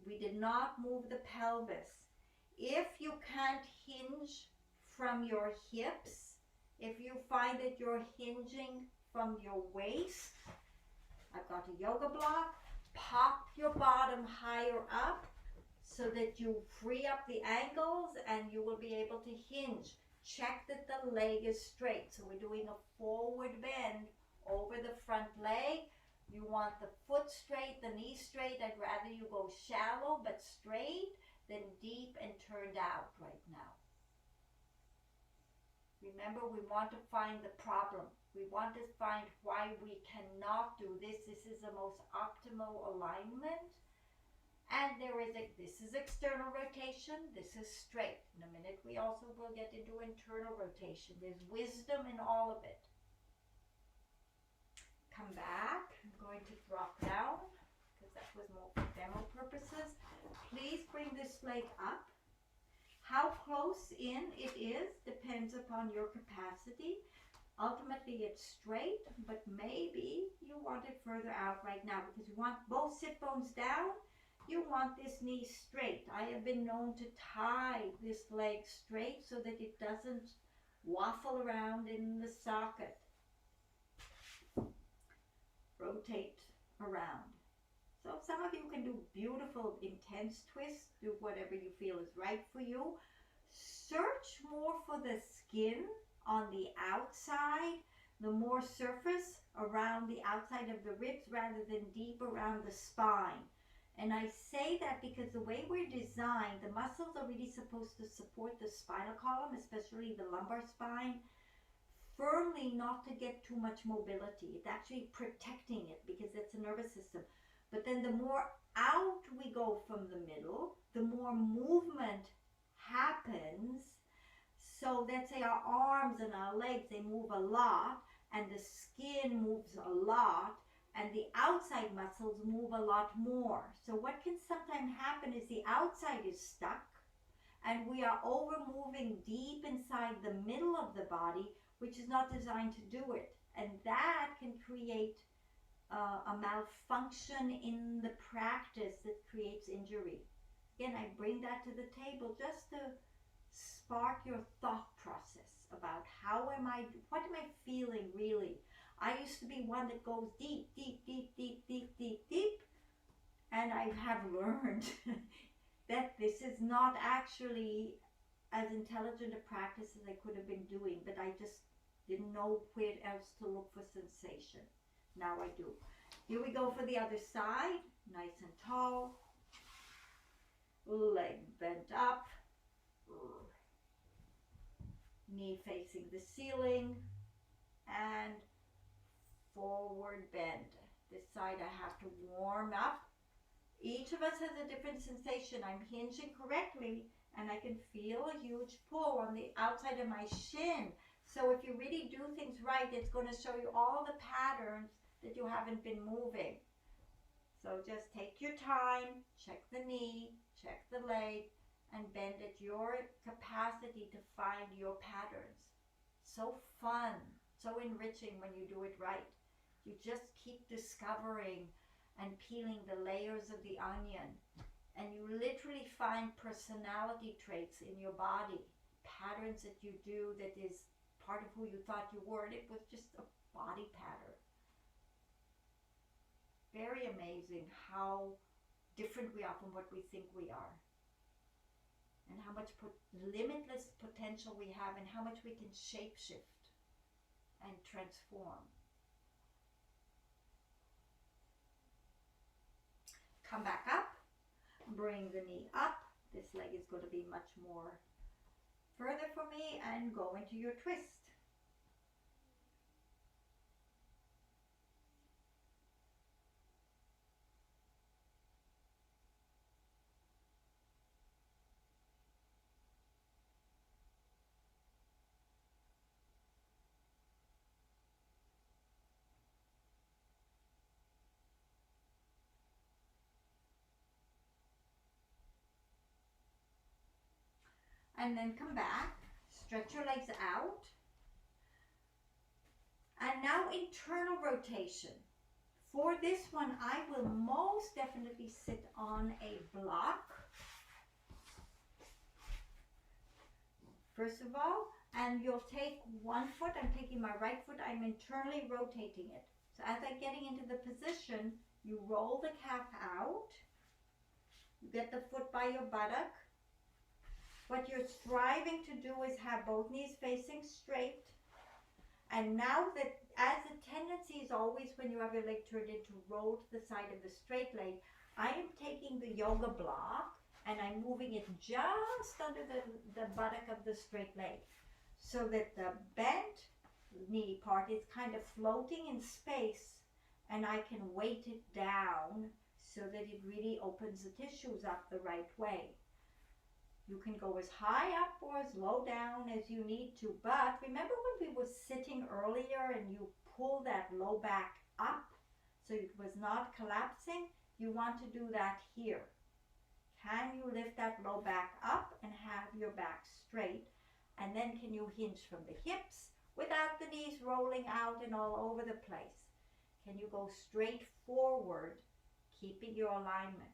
We did not move the pelvis. If you can't hinge from your hips, if you find that you're hinging from your waist, I've got a yoga block. Pop your bottom higher up so that you free up the ankles and you will be able to hinge. Check that the leg is straight. So we're doing a forward bend over the front leg. You want the foot straight, the knee straight. I'd rather you go shallow but straight than deep and turned out right now. Remember, we want to find the problem. We want to find why we cannot do this. This is the most optimal alignment. And this is external rotation, this is straight. In a minute, we also will get into internal rotation. There's wisdom in all of it. Come back. I'm going to drop down because that was more for demo purposes. Please bring this leg up. How close in it is depends upon your capacity. Ultimately, it's straight, but maybe you want it further out right now because you want both sit bones down. You want this knee straight. I have been known to tie this leg straight so that it doesn't waffle around in the socket. Rotate around. So some of you can do beautiful, intense twists. Do whatever you feel is right for you. Search more for the skin on the outside, the more surface around the outside of the ribs rather than deep around the spine. And I say that because the way we're designed, the muscles are really supposed to support the spinal column, especially the lumbar spine, firmly, not to get too much mobility. It's actually protecting it because it's a nervous system. But then the more out we go from the middle, the more movement happens. So let's say our arms and our legs, they move a lot, and the skin moves a lot, and the outside muscles move a lot more. So what can sometimes happen is the outside is stuck, and we are over moving deep inside the middle of the body, which is not designed to do it. And that can create a malfunction in the practice that creates injury. Again, I bring that to the table just to spark your thought process about what am I feeling really? I used to be one that goes deep, deep, deep, deep, deep, deep, deep. And I have learned that this is not actually as intelligent a practice as I could have been doing, but I just didn't know where else to look for sensation. Now I do. Here we go for the other side. Nice and tall. Leg bent up. Knee facing the ceiling. And forward bend. This side I have to warm up. Each of us has a different sensation. I'm hinging correctly and I can feel a huge pull on the outside of my shin. So if you really do things right, it's going to show you all the patterns that you haven't been moving. So just take your time, check the knee, check the leg, and bend at your capacity to find your patterns. So fun, so enriching when you do it right. You just keep discovering and peeling the layers of the onion. And you literally find personality traits in your body, patterns that you do that is part of who you thought you were, and it was just a body pattern. Very amazing how different we are from what we think we are, and how much limitless potential we have, and how much we can shapeshift and transform. Come back up, bring the knee up. This leg is going to be much more further for me, and go into your twist. and then come back. Stretch your legs out. And now internal rotation. For this one, I will most definitely sit on a block. First of all, and you'll take one foot, I'm taking my right foot, I'm internally rotating it. So as I'm getting into the position, you roll the calf out, you get the foot by your buttock. What you're striving to do is have both knees facing straight. And now that, as the tendency is always when you have your leg turned in to roll to the side of the straight leg, I am taking the yoga block and I'm moving it just under the buttock of the straight leg, so that the bent knee part is kind of floating in space, and I can weight it down so that it really opens the tissues up the right way. You can go as high up or as low down as you need to, but remember when we were sitting earlier and you pull that low back up so it was not collapsing? You want to do that here. Can you lift that low back up and have your back straight? And then can you hinge from the hips without the knees rolling out and all over the place? Can you go straight forward, keeping your alignment?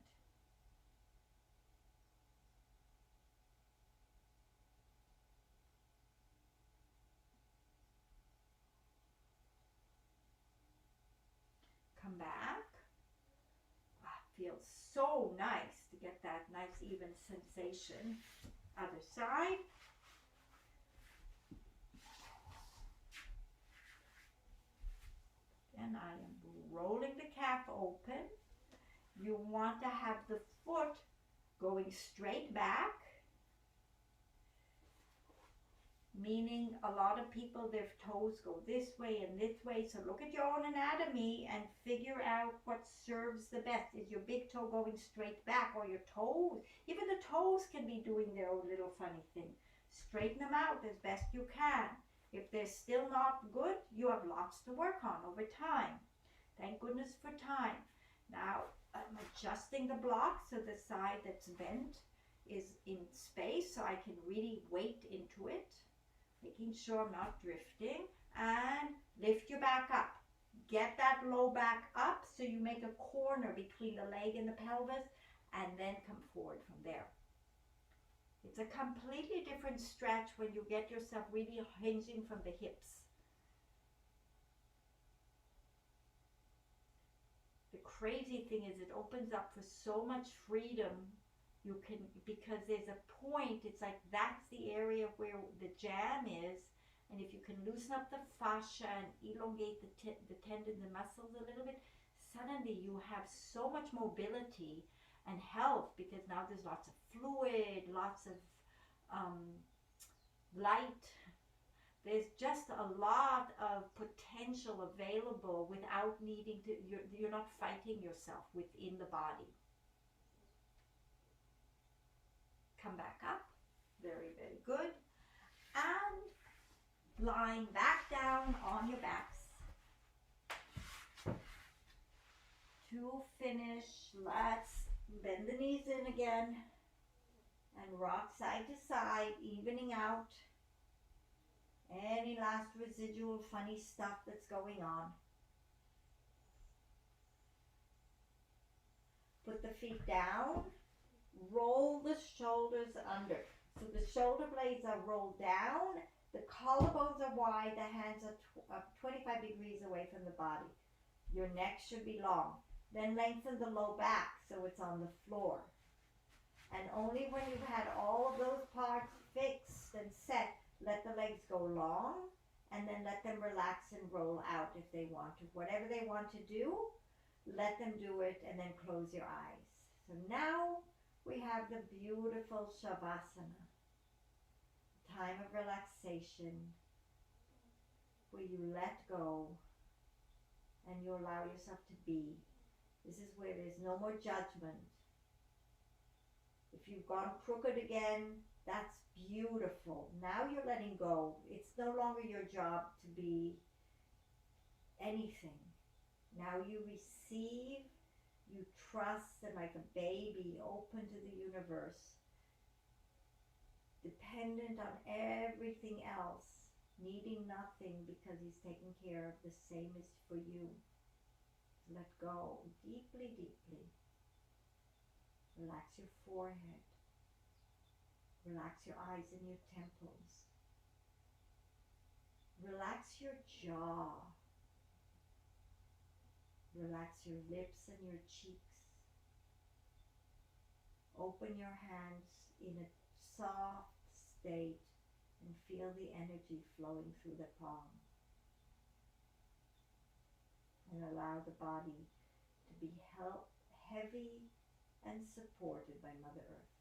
Come back. Feels so nice to get that nice even sensation. Other side. And I am rolling the calf open. You want to have the foot going straight back, meaning a lot of people, their toes go this way and this way. So look at your own anatomy and figure out what serves the best. Is your big toe going straight back, or your toes? Even the toes can be doing their own little funny thing. Straighten them out as best you can. If they're still not good, you have lots to work on over time. Thank goodness for time. Now I'm adjusting the block so the side that's bent is in space so I can really weight into it. Making sure I'm not drifting, and lift your back up. Get that low back up so you make a corner between the leg and the pelvis, and then come forward from there. It's a completely different stretch when you get yourself really hinging from the hips. The crazy thing is it opens up for so much freedom. You can, because there's a point, it's like that's the area where the jam is, and if you can loosen up the fascia and elongate the tendons and muscles a little bit, suddenly you have so much mobility and health, because now there's lots of fluid, lots of light. There's just a lot of potential available without needing to, you're not fighting yourself within the body. Come back up. Very, very good. And lying back down on your backs. To finish, let's bend the knees in again and rock side to side, evening out any last residual funny stuff that's going on. Put the feet down. Roll the shoulders under. So the shoulder blades are rolled down, the collarbones are wide, the hands are 25 degrees away from the body. Your neck should be long. Then lengthen the low back so it's on the floor. And only when you've had all of those parts fixed and set, let the legs go long, and then let them relax and roll out if they want to. Whatever they want to do, let them do it, and then close your eyes. So now we have the beautiful Shavasana, time of relaxation, where you let go and you allow yourself to be. This is where there's no more judgment. If you've gone crooked again, that's beautiful. Now you're letting go. It's no longer your job to be anything. Now you receive, you trust, and like a baby, open to the universe. dependent on everything else, needing nothing because he's taking care of the same as for you. Let go deeply, deeply. Relax your forehead. Relax your eyes and your temples. Relax your jaw. Relax your lips and your cheeks. Open your hands in a soft state and feel the energy flowing through the palm. And allow the body to be heavy and supported by Mother Earth.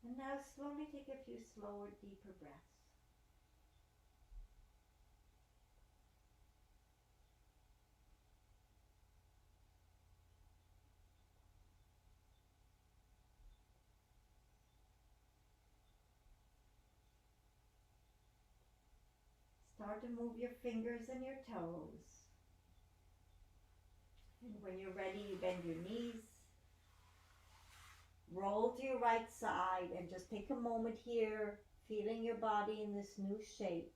And now slowly take a few slower, deeper breaths. Start to move your fingers and your toes. And when you're ready, you bend your knees. Roll to your right side and just take a moment here, feeling your body in this new shape.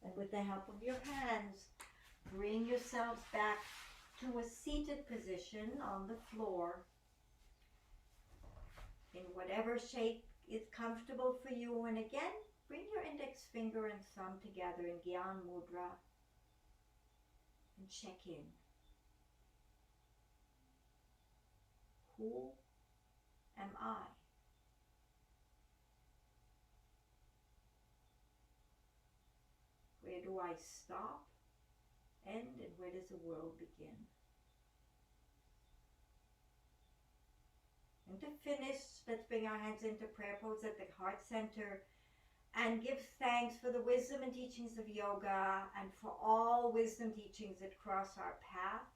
And with the help of your hands, bring yourselves back to a seated position on the floor in whatever shape is comfortable for you. And again, bring your index finger and thumb together in Gyan Mudra and check in. Who am I? Where do I stop, end, and where does the world begin? And to finish, let's bring our hands into prayer pose at the heart center and give thanks for the wisdom and teachings of yoga and for all wisdom teachings that cross our path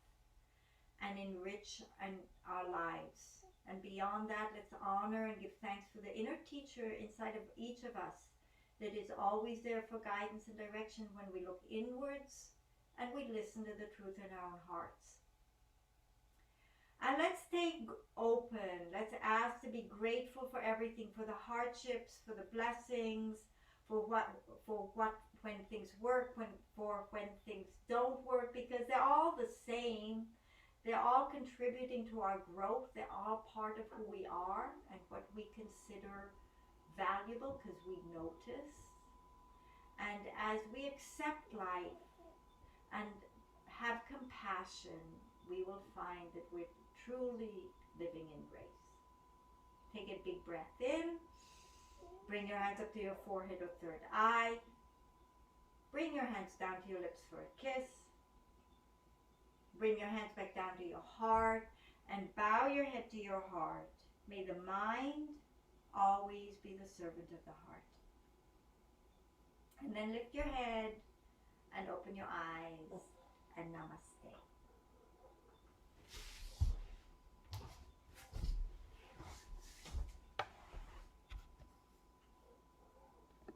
and enrich our lives. And beyond that, let's honor and give thanks for the inner teacher inside of each of us that is always there for guidance and direction when we look inwards and we listen to the truth in our own hearts. And let's stay open. Let's ask to be grateful for everything, for the hardships, for the blessings, for what when things work, when things don't work, because they're all the same. They're all contributing to our growth. They're all part of who we are and what we consider valuable because we notice. And as we accept life and have compassion, we will find that we're truly living in grace. Take a big breath in. Bring your hands up to your forehead or third eye. Bring your hands down to your lips for a kiss. Bring your hands back down to your heart and bow your head to your heart. May the mind always be the servant of the heart. And then lift your head and open your eyes and namaste.